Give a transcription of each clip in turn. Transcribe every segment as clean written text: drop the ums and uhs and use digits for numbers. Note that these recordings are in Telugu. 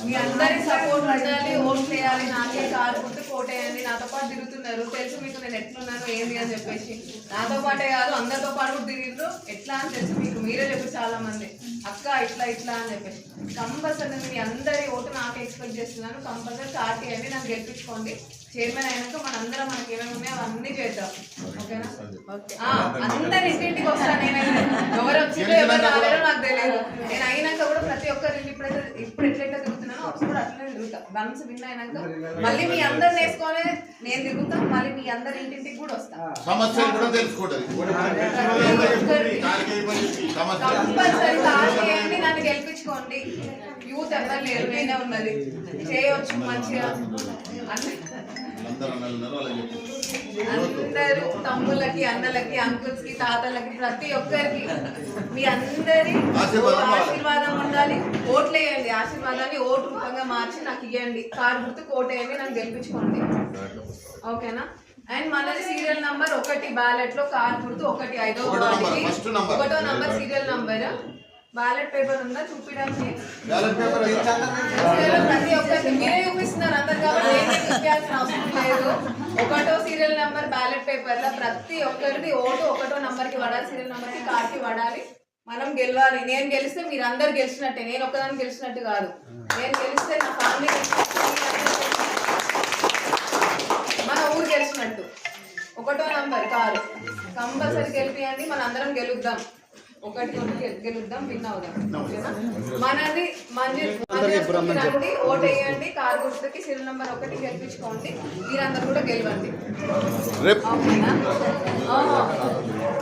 మీ అందరి సపోర్ట్ ఉండాలి, ఓట్లు వేయాలి, నాకే కారు గుర్తు కోటేయండి. నాతో పాటు తిరుగుతున్నారు, తెలుసు మీకు నేను ఎట్లున్నాను ఏంది అని చెప్పేసి. నాతో పాటే కాదు అందరితో పాటు కూడా తిరిగిండ్రు. ఎట్లా అని తెలుసు మీకు, మీరే చెప్పారు చాలా మంది అక్క ఇట్లా ఇట్లా అని చెప్పేసి. కంపల్సరీ మీ అందరి ఓటు నాకే ఎక్స్పెక్ట్ చేస్తున్నాను. కంపల్సరీ కార్ చేయండి, నాకు గెలిపించుకోండి. చైర్మన్ అయినాక మనందరం మనకి ఏమేమి ఉన్నాయో అవన్నీ చేద్దాం. ఓకేనా? అందరి ఇంటింటికి వస్తాను. నేనైతే ఎవరు వచ్చిందో ఎవరు రాలేదో నాకు తెలియదు. నేను అయినాక కూడా ప్రతి ఒక్కరి ఇప్పుడు ఎట్లయితే తిరుగుతున్నానో అప్పుడు అట్లనే తిరుగుతా. గన్స్ విన్ అయినాక మళ్ళీ మీ అందరిని వేసుకొని నేను తిరుగుతా. మళ్ళీ మీ అందరి ఇంటింటికి కూడా వస్తా. కంపల్సరీ కాల్ చేయండి, నన్ను గెలిపించుకోండి. యూత్ ఎవరు లేరు, నేనే ఉన్నది, చేయవచ్చు మంచిగా. అందరూ తమ్ముళ్ళకి, అన్నలకి, అంకుల్స్ కి, తాతలకి, ప్రతి ఒక్కరికి మీ అందరి ఆశీర్వాదం ఉండాలి. ఓట్లు వేయండి, ఆశీర్వాదాన్ని ఓటు రూపంగా మార్చి నాకు ఇవ్వండి. కారు గుర్తు కోటేయండి, నన్ను గెలిపించుకోండి. ఓకేనా? అండ్ మనది సీరియల్ నంబర్ 1 బ్యాలెట్ లో కారు గుర్తు 1 5వ వార్డుకి 1వ number serial number. Ballot paper ఉందా చూపించడానికి? ప్రతి ఒక్కరికి మీరే చూపిస్తున్నారు అందరు కాబట్టి చూపించాల్సిన అవసరం లేదు. 1వ సీరియల్ నంబర్ బ్యాలెట్ పేపర్ లో ప్రతి ఒక్కరిది ఓటు 1వ నంబర్ కి పడాలి, సీరియల్ నంబర్ కి కార్కి పడాలి. మనం గెలవాలి. నేను గెలిస్తే మీరు అందరు గెలిచినట్టే, నేను ఒక్కదాన్ని గెలిచినట్టు కాదు. నేను గెలిస్తే నా ఫ్యామిలీ మన ఊరు గెలిచినట్టు. 1వ నంబర్ కారు కంపల్సరీ గెలిపియండి, మన అందరం గెలుద్దాం. 1 గెలుద్దాం, విన్ అవుదాం. మనది రండి, ఓటు వేయండి, కారు గుర్తుకి సీరియల్ నంబర్ 1 గెలిపించుకోండి. మీరందరూ కూడా గెలవండి. ఓకేనా?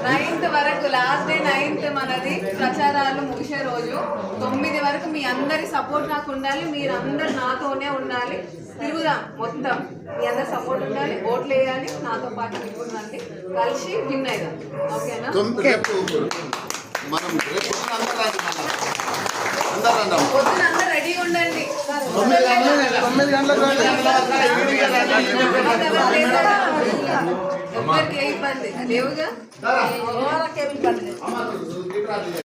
9th వరకు, లాస్ట్ డే 9th మనది ప్రచారాలు ముగిసే రోజు. 9 వరకు మీ అందరి సపోర్ట్ నాకు ఉండాలి, మీరందరు నాతోనే ఉండాలి. తిరుగుదాం మొత్తం, మీ అందరి సపోర్ట్ ఉండాలి, ఓట్లు వేయాలి, నాతో పాటు తిరుగుతుందండి, కలిసి విన్ అయిదాం. ఓకేనా? పొద్దున అందరూ రెడీగా ఉండండి. 9 ఎవరికి ఏ ఇబ్బంది లేవుగా.